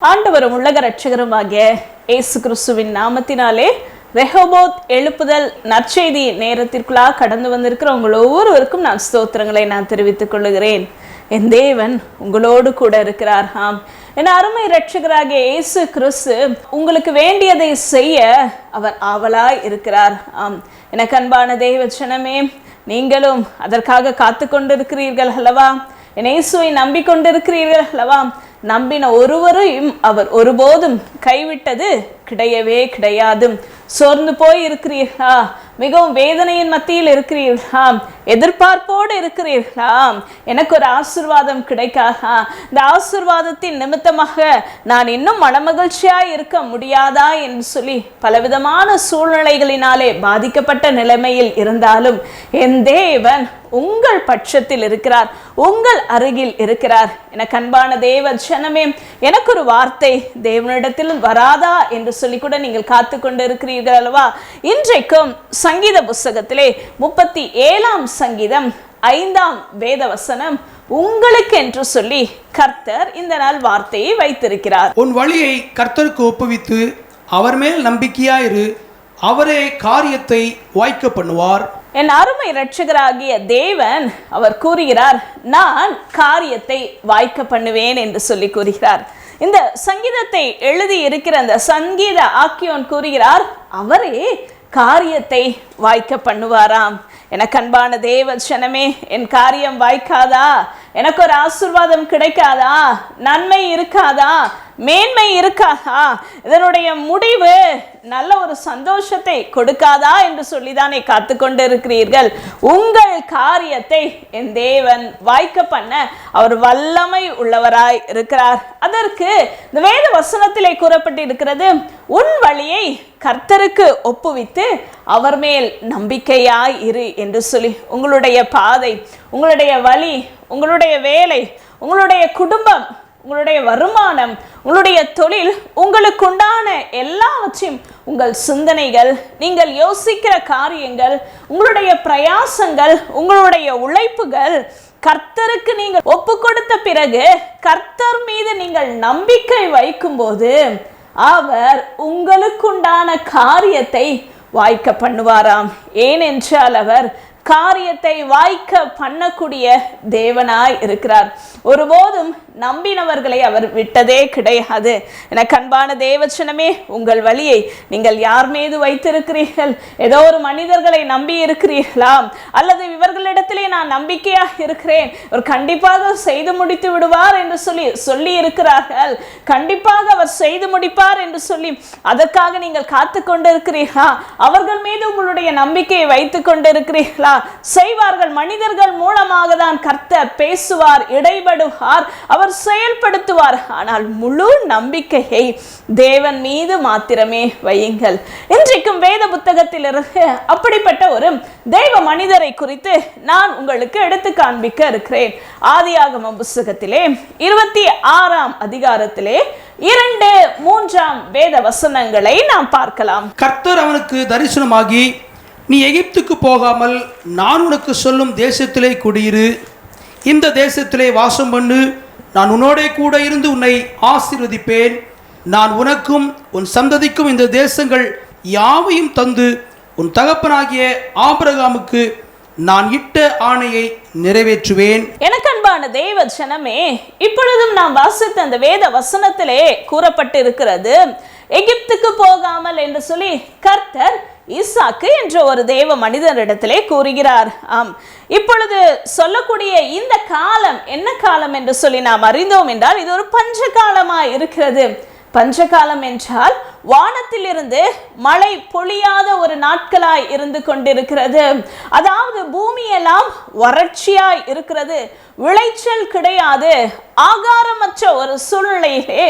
ஆண்டவரும் உலக ரட்சகருமாகிய இயேசு கிறிஸ்துவின் நாமத்தினாலே ரெஹோபோத் எழுப்புதல் நற்செய்தி நேரத்திற்குள்ளாக கடந்து வந்திருக்கிற உங்கள் ஒவ்வொருவருக்கும் நான் ஸ்தோத்திரங்களை நான் தெரிவித்துக் கொள்ளுகிறேன். என் தேவன் உங்களோடு கூட இருக்கிறார். என் அருமை ரட்சகராகிய இயேசு கிறிஸ்து உங்களுக்கு வேண்டியதை செய்ய அவர் ஆவலாய் இருக்கிறார். எனக்கு அன்பான தேவ ஜனமே, நீங்களும் அதற்காக காத்து கொண்டிருக்கிறீர்கள் அல்லவா? என் இயேசுவை நம்பிக்கொண்டிருக்கிறீர்கள் அல்லவா? நம்பின ஒருவரையும் அவர் ஒருபோதும் கைவிட்டது கிடையவே கிடையாது. சோர்ந்து போய் இருக்கிறீர்களா? மிகவும் வேதனையின் மத்தியில் இருக்கிறீர்களா? எதிர்பார்ப்போடு இருக்கிறீர்களா? எனக்கு ஒரு ஆசீர்வாதம் கிடைக்காதா? இந்த ஆசீர்வாதத்தின் நிமித்தமாக நான் இன்னும் மனமகிழ்ச்சியாய் இருக்க முடியாதா என்று சொல்லி பலவிதமான சூழ்நிலைகளினாலே பாதிக்கப்பட்ட நிலைமையில் இருந்தாலும் என் தேவன் உங்கள் பட்சத்தில் இருக்கிறார், உங்கள் அருகில் இருக்கிறார். எனக்கு அன்பான தேவ ஜனமே, எனக்கு ஒரு வார்த்தை தேவனிடத்தில் வராதா என்று சொல்லி கூட நீங்கள் காத்து கொண்டு இருக்கிறீர்கள் அல்லவா? இன்றைக்கும் சங்கீத புஸ்தகத்திலே 37ஆம் சங்கீதம் 5ஆம் வேத வசனம் உங்களுக்கு என்று சொல்லி கர்த்தர் இந்த நாள் வார்த்தையை வைத்திருக்கிறார். உன் வழியை கர்த்தருக்கு ஒப்புவித்து அவர் மேல் நம்பிக்கையாயிரு, அவரே காரியத்தை வாய்க்க பண்ணுவார். என் அருமை இரட்சகராகிய தேவன் அவர் கூறுகிறார், நான் காரியத்தை வாய்க்க பண்ணுவேன் என்று சொல்லி கூறுகிறார். இந்த சங்கீதத்தை எழுதி இருக்கிற அந்த சங்கீத ஆக்கியோன் கூறுகிறார், அவரே காரியத்தை வாய்க்க பண்ணுவாராம். எனக்கு அன்பான தேவ ஜனமே, என் காரியம் வாய்க்காதா? எனக்கு ஒரு ஆசீர்வாதம் கிடைக்காதா? நன்மை இருக்காதா? மேன்மை இருக்காதா? இதனுடைய முடிவு நல்ல ஒரு சந்தோஷத்தை கொடுக்காதா என்று சொல்லிதானே காத்து கொண்டு இருக்கிறீர்கள். உங்கள் காரியத்தை என் தேவன் வாய்க்க பண்ண அவர் வல்லமை உள்ளவராய் இருக்கிறார். அதற்கு இந்த வேத வசனத்திலே கூறப்பட்டு இருக்கிறது, உன் வழியை கர்த்தருக்கு ஒப்புவித்து அவர் மேல் நம்பிக்கையாய் இரு என்று சொல்லி. உங்களுடைய பாதை, உங்களுடைய வழி, உங்களுடைய வேலை, உங்களுடைய குடும்பம், உங்களுடைய வருமானம், உங்களுடைய தொழில், உங்களுக்கு உண்டான எல்லாவற்றையும், உங்கள் சிந்தனைகள், நீங்கள் யோசிக்கிற காரியங்கள், உங்களுடைய பிரயாசங்கள், உங்களுடைய உழைப்புகள் கர்த்தருக்கு நீங்கள் ஒப்பு கொடுத்த பிறகு கர்த்தர் மீது நீங்கள் நம்பிக்கை வைக்கும் போது அவர் உங்களுக்குண்டான காரியத்தை வாய்க்க பண்ணுவாராம். ஏனென்றால் அவர் காரியத்தை வாய்க்க பண்ணக்கூடிய தேவனாய் இருக்கிறார். ஒருபோதும் நம்பினவர்களை அவர் விட்டதே கிடையாது. எனக்கு அன்பான தேவச்சனமே, உங்கள் வழியை நீங்கள் யார் மீது வைத்திருக்கிறீர்கள்? ஏதோ ஒரு மனிதர்களை நம்பி இருக்கிறீர்களா? அல்லது இவர்களிடத்திலே நான் நம்பிக்கையாக இருக்கிறேன், அவர் கண்டிப்பாக செய்து முடித்து விடுவார் என்று சொல்லி இருக்கிறார்கள், கண்டிப்பாக அவர் செய்து முடிப்பார் என்று சொல்லி அதற்காக நீங்கள் காத்து கொண்டு இருக்கிறீர்களா? அவர்கள் மீது உங்களுடைய நம்பிக்கையை வைத்துக் கொண்டு இருக்கிறீர்களா? செய்வார்கள். மனிதர்கள் மூலமாக தான் கர்த்தர் பேசுவார், இடைபடுவார், அவர் செயல்படுத்துவார். ஆனால் முழு நம்பிக்கையை தேவன் மீது மாத்திரமே வையுங்கள். இன்றைக்கும் வேத புத்தகத்தில் இருந்து அப்படிப்பட்ட ஒரு தெய்வ மனிதரை குறித்து நான் உங்களுக்கு எடுத்து காண்பிக்க இருக்கிறேன். ஆதியாகமம் புத்தகத்திலே 26ஆம் அதிகாரத்திலே 2, 3ஆம் வேத வசனங்களை நாம் பார்க்கலாம். கர்த்தர் அவனுக்கு தரிசனமாகி, நீ எகிப்துக்கு போகாமல் நான் உனக்கு சொல்லும் தேசத்திலே குடியிரு, இந்த தேசத்திலே வாசம் பண்ணு, நான் உன்னோடே கூட இருந்து உன்னை ஆசீர்வதிப்பேன், நான் உனக்கும் உன் சந்ததிக்கும் இந்த தேசங்கள் யாவையும் தந்து உன் தகப்பனாகிய ஆபிரகாமுக்கு நான் இட்ட ஆணையை நிறைவேற்றுவேன். எனக்கு அன்பான தேவ ஜனமே, இப்பொழுதும் நாம் வாசித்த அந்த வேத வசனத்திலே கூறப்பட்டு இருக்கிறது, எகிப்துக்கு போகாமல் என்று சொல்லி கர்த்தர் ஈசாக்கு என்ற ஒரு தேவ மனிதனிடத்திலே கூறுகிறார். இப்பொழுது சொல்லக்கூடிய இந்த காலம் என்ன காலம் என்று சொல்லி நாம் அறிந்தோம் என்றால் இது ஒரு பஞ்ச காலமாய் இருக்கிறது. பஞ்சகாலம் என்றால் வானத்திலிருந்து மழை பொழியாத ஒரு நாட்களாய் இருந்து கொண்டிருக்கிறது. அதாவது பூமியெல்லாம் வறட்சியாய் இருக்கிறது, விளைச்சல் கிடையாது, ஆகாரமற்ற ஒரு சூழ்நிலையிலே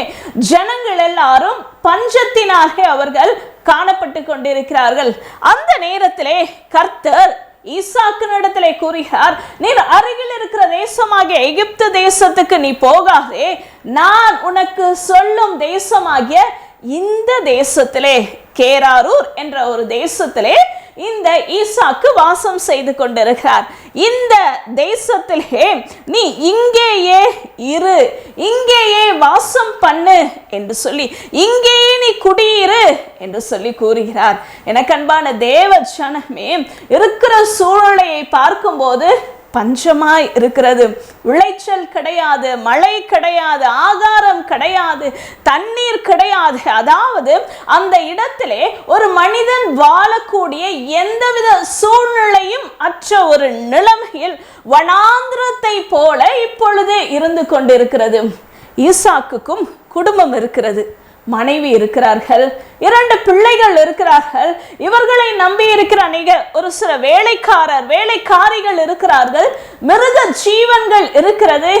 ஜனங்கள் எல்லாரும் பஞ்சத்தினாலே அவர்கள் காணப்பட்டு கொண்டிருக்கிறார்கள். அந்த நேரத்திலே கர்த்தர் ஈசாக்கினிடத்திலே கூறுகிறார், நீர் அருகில் இருக்கிற தேசமாகிய எகிப்து தேசத்துக்கு நீ போகாதே, நான் உனக்கு சொல்லும் தேசமாகிய இந்த தேசத்திலே, கேராரூர் என்ற ஒரு தேசத்திலே இந்த ஈசாக்கு வாசம் செய்து கொண்டிருக்கிறார். இந்த தேசத்திலே நீ இங்கேயே இரு, இங்கேயே வாசம் பண்ணு என்று சொல்லி, இங்கேயே நீ குடியிரு என்று சொல்லி கூறுகிறார். எனக்கு அன்பான தேவ ஜனமே, இருக்கிற சூழ்நிலையை பார்க்கும்போது பஞ்சமாய் இருக்கிறது. விளைச்சல் கிடையாது, மழை கிடையாது, ஆகாரம் கிடையாது, தண்ணீர் கிடையாது. அதாவது அந்த இடத்திலே ஒரு மனிதன் வாழக்கூடிய எந்தவித சூழ்நிலையும் அற்ற ஒரு நிலைமையில் வனாந்திரத்தை போல இப்பொழுது இருந்து கொண்டிருக்கிறது. ஈசாக்குக்கும் குடும்பம் இருக்கிறது, மனைவி இருக்கிறார்கள், 2 பிள்ளைகள் இருக்கிறார்கள். இவர்களை நம்பி இருக்கிற ஒரு சில வேலைக்காரிகள் இருக்கிறார்கள், மிருக ஜீவன்கள் இருக்கிறது,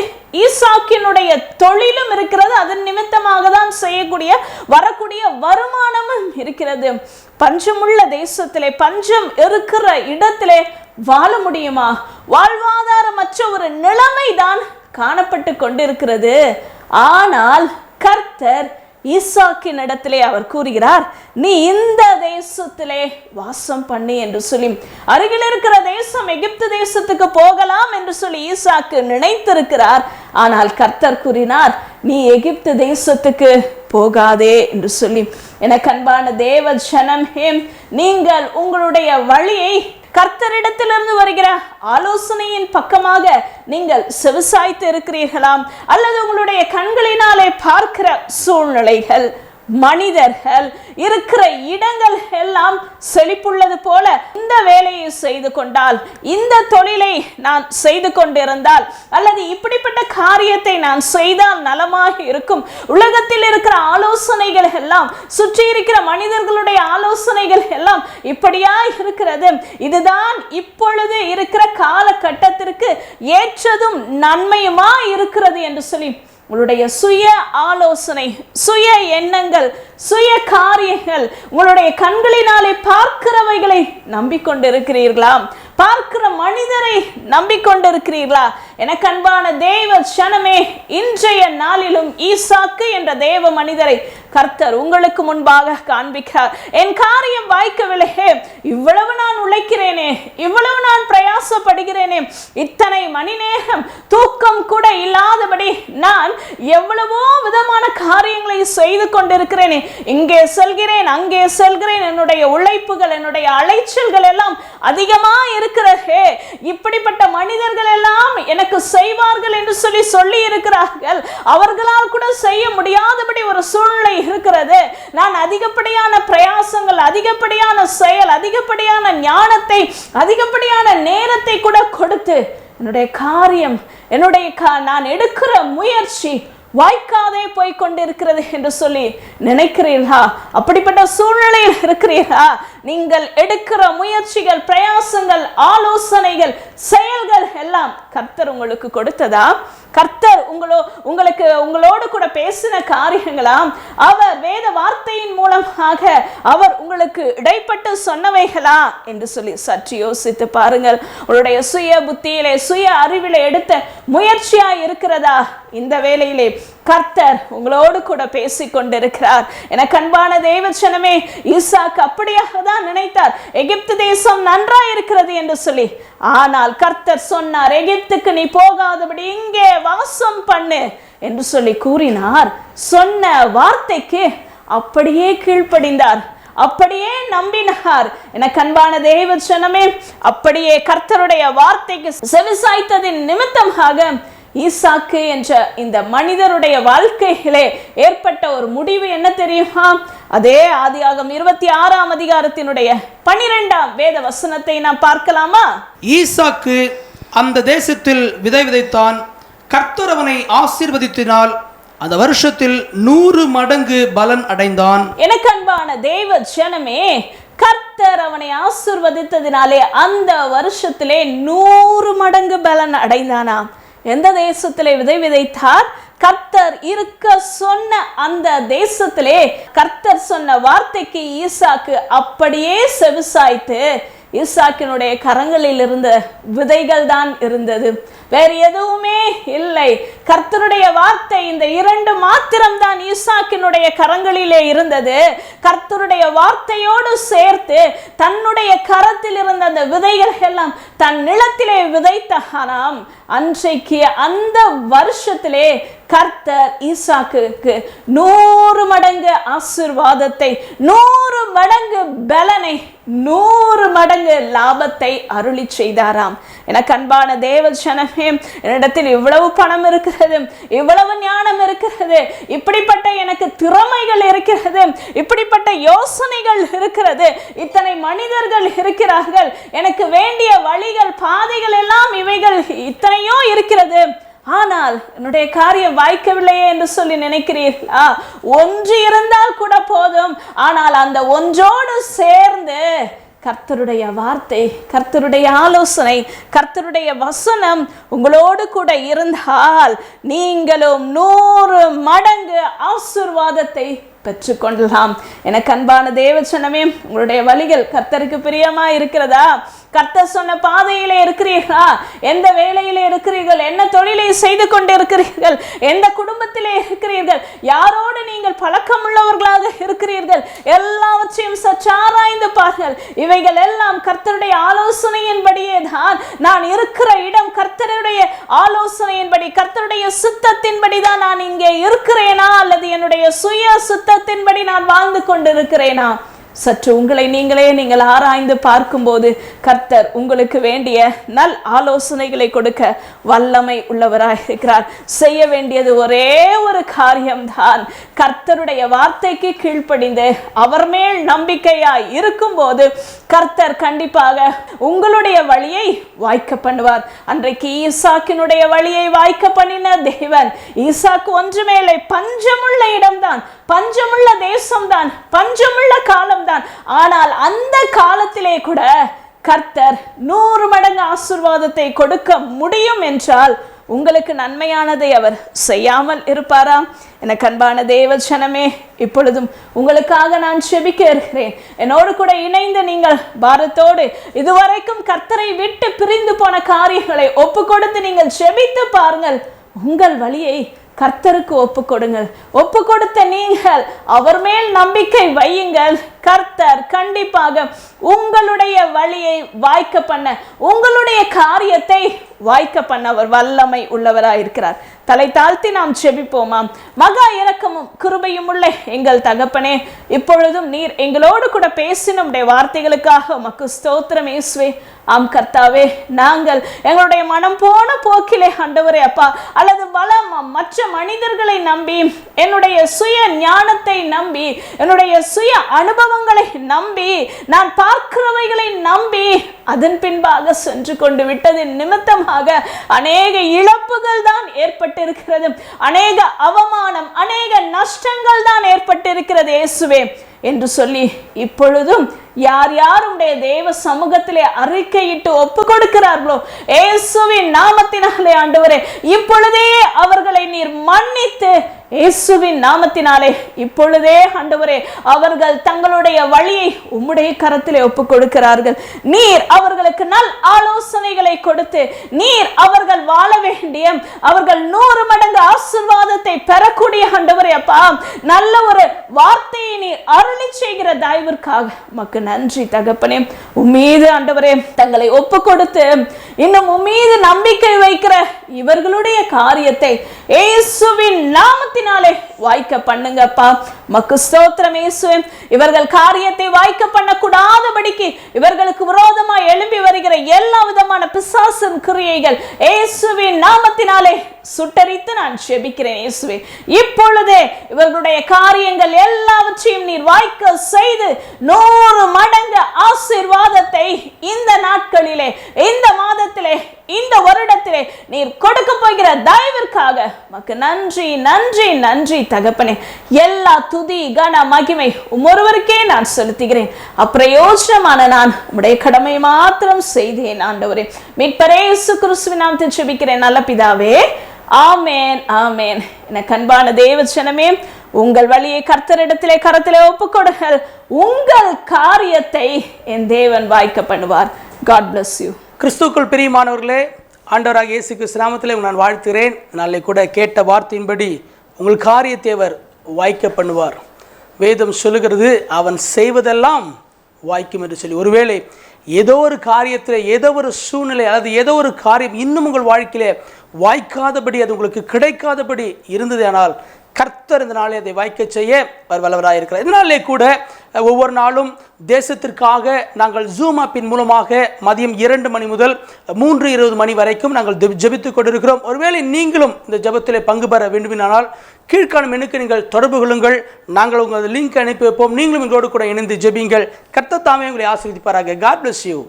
ஈசாக்கினுடைய தொழிலும் இருக்கிறது, அதன் நிமித்தமாக தான் செய்யக்கூடிய வரக்கூடிய வருமானமும் இருக்கிறது. பஞ்சமுள்ள தேசத்திலே, பஞ்சம் இருக்கிற இடத்திலே வாழ முடியுமா? வாழ்வாதாரமற்ற ஒரு நிலைமை தான் காணப்பட்டு கொண்டிருக்கிறது. ஆனால் கர்த்தர் ஈசாக்கின் இடத்திலே அவர் கூறுகிறார், நீ இந்த தேசத்திலே வாசம் பண்ணி என்று சொல்லி. அருகில் இருக்கிற தேசம் எகிப்து தேசத்துக்கு போகலாம் என்று சொல்லி ஈசாக்கு நினைத்திருக்கிறார். ஆனால் கர்த்தர் கூறினார், நீ எகிப்து தேசத்துக்கு போகாதே என்று சொல்லி. எனக்கு அன்பான தேவ ஜனமே, நீங்கள் உங்களுடைய வழியை கர்த்தரிடத்திலிருந்து வருகிற ஆலோசனையின் பக்கமாக நீங்கள் செவிசாய்த்து இருக்கிறீர்களாம், அல்லது உங்களுடைய கண்களினாலே பார்க்கிற சூழ்நிலைகள், மனிதர்கள் இருக்கிற இடங்கள் எல்லாம் செழிப்புள்ளது போல இந்த வேலையை செய்து கொண்டால், இந்த தொழிலை நான் செய்து கொண்டிருந்தால், அல்லது இப்படிப்பட்ட காரியத்தை நான் செய்தால் நலமாக இருக்கும், உலகத்தில் இருக்கிற ஆலோசனைகள் எல்லாம், சுற்றி இருக்கிற மனிதர்களுடைய ஆலோசனைகள் எல்லாம் இப்படியா இருக்கிறது, இதுதான் இப்பொழுது இருக்கிற காலகட்டத்திற்கு ஏற்றதும் நன்மையுமா இருக்கிறது என்று சொல்லி உங்களுடைய சுய ஆலோசனை, சுய எண்ணங்கள், சுய காரியங்கள், உங்களுடைய கண்களினாலே பார்க்கிறவைகளை நம்பிக்கொண்டிருக்கிறீர்களா? பார்க்கிற மனிதரை நம்பிக்கொண்டிருக்கிறீர்களா? எனக்கு அன்பான தேவ ஜனமே, இன்றைய நாளிலும் ஈசாக்கு என்ற தேவ மனிதரை கர்த்தர் உங்களுக்கு முன்பாக காண்பிக்கிறார். என் காரியம் வாய்க்கவில்லையே, இவ்வளவு நான் உழைக்கிறேனே, இவ்வளவு நான் பிரயாசப்படுகிறேனே, இத்தனை மணி நேரம் தூக்கம் கூட இல்லாதபடி நான் எவ்வளவோ விதமான காரியங்களை செய்து கொண்டிருக்கிறேனே, இங்கே செல்கிறேன், அங்கே செல்கிறேன், என்னுடைய உழைப்புகள், என்னுடைய அலைச்சல்கள் எல்லாம் அதிகமா இருக்கிறதே, இப்படிப்பட்ட மனிதர்கள் எல்லாம் எனக்கு செய்வார்கள் என்று சொல்லி இருக்கிறார்கள், அவர்களால் கூட செய்ய முடியாதபடி ஒரு சூழ்நிலை இருக்கிறது. நான் அதிகப்படியான பிரயாசங்கள், அதிகப்படியான செயல், அதிகப்படியான ஞானத்தை, அதிகப்படியான நேரத்தை கூட கொடுத்து என்னுடைய காரியம், நான் எடுக்கிற முயற்சி வாய்க்காதே போய் கொண்டிருக்கிறது என்று சொல்லி நினைக்கிறீர்களா? அப்படிப்பட்ட சூழ்நிலையில் இருக்கிறீர்களா? நீங்கள் எடுக்கிற முயற்சிகள், பிரயாசங்கள், ஆலோசனைகள், செயல்கள் எல்லாம் கர்த்தர் உங்களுக்கு கொடுத்ததா? கர்த்தர் உங்களோடு கூட பேசின காரியங்களாம்? அவர் வேத வார்த்தையின் மூலமாக அவர் உங்களுக்கு இடைப்பட்டு சொன்னவைகளா என்று சொல்லி சற்று யோசித்து பாருங்கள். உங்களுடைய சுய புத்தியிலே, சுய அறிவிலே எடுத்த முயற்சியா இருக்கிறதா? இந்த வேளையிலே கர்த்தர் உங்களோடு கூட பேசிக் கொண்டிருக்கிறார். எனக்கு அன்பான தேவச்சனமே, ஈசாக்கு அப்படியாக தான் நினைத்தார், எகிப்து தேசம் நன்றாய் இருக்கிறது என்று சொல்லி. ஆனால் கர்த்தர் சொன்னார், எகிப்துக்கு நீ போகாதபடி இங்கே வாசம் பண்ணு என்று சொல்லி கூறினார். சொன்ன வார்த்தைக்கு அப்படியே கீழ்ப்படிந்தார், அப்படியே நம்பினார். எனக்கு அன்பான தேவச்சனமே, அப்படியே கர்த்தருடைய வார்த்தைக்கு செவிசாய்த்ததின் நிமித்தமாக ஈசாக்கு என்ற இந்த மனிதருடைய வாழ்க்கையிலே ஏற்பட்ட ஒரு முடிவு என்ன தெரியுமா? அதே ஆதியாகமம் 26ஆம் அதிகாரத்தினுடைய 12ஆம் வேத வசனத்தை நாம் பார்க்கலாமா? ஈசாக்கு அந்த தேசத்தில் விதை விதைத்தான். கர்த்தர் அவனை ஆசீர்வதித்தினால் அந்த வருஷத்தில் 100 மடங்கு பலன் அடைந்தான். எனக்கு அன்பான தேவ ஜனமே, கர்த்தர் அவனை ஆசீர்வதித்ததினாலே அந்த வருஷத்திலே 100 மடங்கு பலன் அடைந்தானாம். எந்த தேசத்திலே விதை விதைத்தார்? கர்த்தர் இருக்க சொன்ன அந்த தேசத்திலே கர்த்தர் சொன்ன வார்த்தைக்கு ஈசாக்கு அப்படியே செவிசாய்த்து, ஈசாக்கினுடைய கரங்களில் இருந்த விதைகள் தான் இருந்தது. வேறு எதுவுமே இல்லை. கர்த்தருடைய வார்த்தை இந்த 2 மாத்திரம்தான் ஈசாக்கினுடைய கரங்களிலே இருந்தது. கர்த்தருடைய வார்த்தையோடு சேர்த்து தன்னுடைய கரத்தில் இருந்த அந்த விதைகள் எல்லாம் தன் நிலத்திலே விதைத்தானாம். அன்றைக்கு அந்த வருஷத்திலே கர்த்தர் ஈசாக்குக்கு 100 மடங்கு ஆசீர்வாதத்தை, 100 மடங்கு பலனை, 100 மடங்கு லாபத்தை அருளி செய்தாராம். எனக்கு அன்பான தேவ ஜனமே, என்னிடத்தில் இவ்வளவு பணம் இருக்கிறது, இவ்வளவு ஞானம் இருக்கிறது, இப்படிப்பட்ட எனக்கு திறமைகள் இருக்கிறது, இப்படிப்பட்ட யோசனைகள் இருக்கிறது, இத்தனை மனிதர்கள் இருக்கிறார்கள், எனக்கு வேண்டிய வழிகள் பாதைகள் எல்லாம் இவைகள் இத்தனையோ இருக்கிறது, ஆனால் என்னுடைய காரியம் வாய்க்கவில்லையே என்று சொல்லி நினைக்கிறீர்களா? ஒன்று இருந்தால் கூட போதும். ஆனால் அந்த ஒன்றோடு சேர்ந்து கர்த்தருடைய வார்த்தை, கர்த்தருடைய ஆலோசனை, கர்த்தருடைய வசனம் உங்களோடு கூட இருந்தால் நீங்களும் 100 மடங்கு ஆசீர்வாதத்தை பெற்றுக்கொள்ளலாம். எனக்கு அன்பான தேவச்சனமே, உங்களுடைய வழிகள் கர்த்தருக்கு பிரியமா இருக்கிறதா? கர்த்தர் சொன்ன பாதையிலே இருக்கிறீர்களா? எந்த வேலையிலே இருக்கிறீர்கள்? என்ன தொழிலை செய்து கொண்டு இருக்கிறீர்கள்? எந்த குடும்பத்திலே இருக்கிறீர்கள்? யாரோடு நீங்கள் பழக்கம் உள்ளவர்களாக இருக்கிறீர்கள்? எல்லாவற்றையும் சற்றாராய்ந்து பாருங்கள். இவைகள் எல்லாம் கர்த்தருடைய ஆலோசனையின்படியே தான். நான் இருக்கிற இடம் கர்த்தருடைய ஆலோசனையின்படி, கர்த்தருடைய சித்தத்தின்படி தான் நான் இங்கே இருக்கிறேனா, அல்லது என்னுடைய சுய சித்தத்தின்படி நான் வாழ்ந்து கொண்டிருக்கிறேனா? சற்று உங்களை நீங்கள் ஆராய்ந்து பார்க்கும்போது கர்த்தர் உங்களுக்கு வேண்டிய நல் ஆலோசனைகளை கொடுக்க வல்லமை உள்ளவராய் இருக்கிறார். செய்ய வேண்டியது ஒரே ஒரு காரியம்தான். கர்த்தருடைய வார்த்தைக்கு கீழ்ப்படிந்து அவர் மேல் நம்பிக்கையாய் இருக்கும்போது கர்த்தர் கண்டிப்பாக உங்களுடைய வழியை வாய்க்க பண்ணுவார். அன்றைக்கு ஈசாக்கினுடைய வழியை வாய்க்க பண்ணின தேவன், ஈசாக்கு ஒன்றுமேலை, பஞ்சமுள்ள இடம்தான், பஞ்சமுள்ள தேசம்தான், பஞ்சமுள்ள காலம்தான். ஆனால் அந்த காலத்திலே கூட கர்த்தர் 100 மடங்கு ஆசீர்வாதத்தை கொடுக்க முடியும் என்றால் உங்களுக்கு நன்மையானதை அவர் செய்யாமல் இருப்பாரா? எனக்கு அன்பான தேவ ஜனமே, இப்பொழுதும் உங்களுக்காக நான் செபிக்க இருக்கிறேன். என்னோடு கூட இணைந்து நீங்கள் பாரத்தோடு இதுவரைக்கும் கர்த்தரை விட்டு பிரிந்து போன காரியங்களை ஒப்பு கொடுத்து நீங்கள் செபித்து பாருங்கள். உங்கள் வழியை கர்த்தருக்கு ஒப்பு கொடுங்கள். ஒப்பு கொடுத்த நீங்கள் அவர் மேல் நம்பிக்கை வையுங்கள். கர்த்தர் கண்டிப்பாக உங்களுடைய வழியை வாய்க்க பண்ண, உங்களுடைய காரியத்தை வாய்க்க பண்ண அவர் வல்லமை உள்ளவராயிருக்கிறார். தலை தாழ்த்தி நாம் செபிப்போமாம். மகா இரக்கமும் கிருபையும் உள்ள எங்கள் தகப்பனே, இப்பொழுதும் நீர் எங்களோடு கூட பேசின உடைய வார்த்தைகளுக்காக உமக்கு ஸ்தோத்திரம் இயேசுவே. ஆம் கர்த்தாவே, நாங்கள் எங்களுடைய மனம் போன போக்கிலே ஆண்டவரே அப்பா, அல்லது பலம் மற்ற மனிதர்களை நம்பி, என்னுடைய சுய ஞானத்தை நம்பி, என்னுடைய சுய அனுபவங்களை நம்பி, நான் பார்க்கிறவைகளை நம்பி அதன் பின்பாக சென்று கொண்டு விட்டதின் நிமித்தமாக அநேக இழப்புகள் தான் ஏற்பட்டிருக்கிறது, அநேக அவமானம், அநேக நஷ்டங்கள் தான் ஏற்பட்டிருக்கிறது இயேசுவே என்று சொல்லி இப்பொழுதும் யார் யாருடைய தேவ சமூகத்திலே அறிக்கையிட்டு ஒப்பு கொடுக்கிறார்களோ இயேசுவின் நாமத்தினாலே ஆண்டவரே, இப்பொழுதே அவர்களை நீர் மன்னித்து இயேசுவின் நாமத்தினாலே இப்பொழுதே ஆண்டவரே அவர்கள் தங்களுடைய வழியை உம்முடைய கரத்திலே ஒப்பு கொடுக்கிறார்கள். நீர் அவர்களுக்கு நல் ஆலோசனைகளை கொடுத்து நீர் அவர்கள் வாழ வேண்டிய, அவர்கள் 100 மடங்கு ஆசீர்வாதத்தை பெறக்கூடிய ஆண்டவரே அப்பா, நல்ல ஒரு வார்த்தையை நீர் அருளி செய்கிற தயவிற்காக உமக்கு நன்றி தகப்பனே. உம்மீது ஆண்டவரே தங்களை ஒப்பு கொடுத்து இன்னும் உம்மீது நம்பிக்கை வைக்கிற இவர்களுடைய காரியத்தை இயேசுவின் நாமத்தினாலே வாய்க்க பண்ணுங்கப்பா. மக்கு ஸ்தோத்திரம் இயேசுவே. இவர்கள் காரியத்தை வாய்க்க பண்ணக்கூடாதபடிக்கு இவர்களுக்கு விரோதமாய் எழும்பி வருகிற எல்லா விதமான பிசாசின் கிரியைகள் இயேசுவின் நாமத்தினாலே சுட்டரித்து நான் ஜெபிக்கிறேன் இயேசுவே. இப்பொழுதே இவர்களுடைய காரியங்கள் எல்லாவற்றையும் நீர் வாய்க்க செய்து 100 மடங்கு ஆசீர்வாதத்தை இந்த நாட்களிலே, இந்த மாதத்திலே, இந்த வருடத்திலே நீர் கொடுக்க போகிற தயவிற்காக மக்கு நன்றி நன்றி நன்றி தகப்பனே. எல்லா துதி கன மகிமை ஒருவருக்கே நான் செலுத்துகிறேன். அப்பிரயோஜனமான நான் உம்முடைய கடமை மாத்திரம் செய்தேன் ஆண்டவரே. மீட்பரே இயேசு கிறிஸ்துவின் நாமத்தில் ஜெபிக்கிறேன் நல்ல பிதாவே, ஆமேன் ஆமேன். எனக்கு அன்பான தேவ ஜனமே, உங்கள் வழியை கர்த்தரிடத்திலே கரத்திலே ஒப்புக்கொடுங்கள். உங்கள் காரியத்தை என் தேவன் வாய்க்க பண்ணுவார். God bless you. கிறிஸ்துவுக்குள் பிரியமானவர்களே, ஆண்டவராக இயேசு கிறிஸ்து நாமத்திலே நான் வாழ்த்துகிறேன். நாளை கூட கேட்ட வார்த்தையின்படி உங்கள் காரியத்தை அவர் வாய்க்க பண்ணுவார். வேதம் சொல்லுகிறது, அவன் செய்வதெல்லாம் வாய்க்கும் என்று சொல்லி. ஒருவேளை ஏதோ ஒரு காரியத்தில், ஏதோ ஒரு சூழ்நிலை, அல்லது ஏதோ ஒரு காரியம் இன்னும் உங்கள் வாழ்க்கையிலே வாய்க்காதபடி, அது உங்களுக்கு கிடைக்காதபடி இருந்தது ஆனால் கர்த்தர் இந்த நாளை அதை வாய்க்க செய்ய அவர் வல்லவராக இருக்கிறார். இதனாலே கூட ஒவ்வொரு நாளும் தேசத்திற்காக நாங்கள் ஜூம் ஆப்பின் மூலமாக மதியம் 2 மணி முதல் 3:20 மணி வரைக்கும் நாங்கள் ஜெபித்துக் கொண்டிருக்கிறோம். ஒருவேளை நீங்களும் இந்த ஜெபத்திலே பங்கு பெற வேண்டுமானால் கீழ்காணும் எண்ணுக்கு நீங்கள் தொடர்பு கொள்ளுங்கள். நாங்கள் உங்கள் லிங்க் அனுப்பி வைப்போம். நீங்களும் எங்களோடு கூட இணைந்து ஜெபியுங்கள். கர்த்தர் தாமே உங்களை ஆசீர்வதிப்பாராக. God bless you.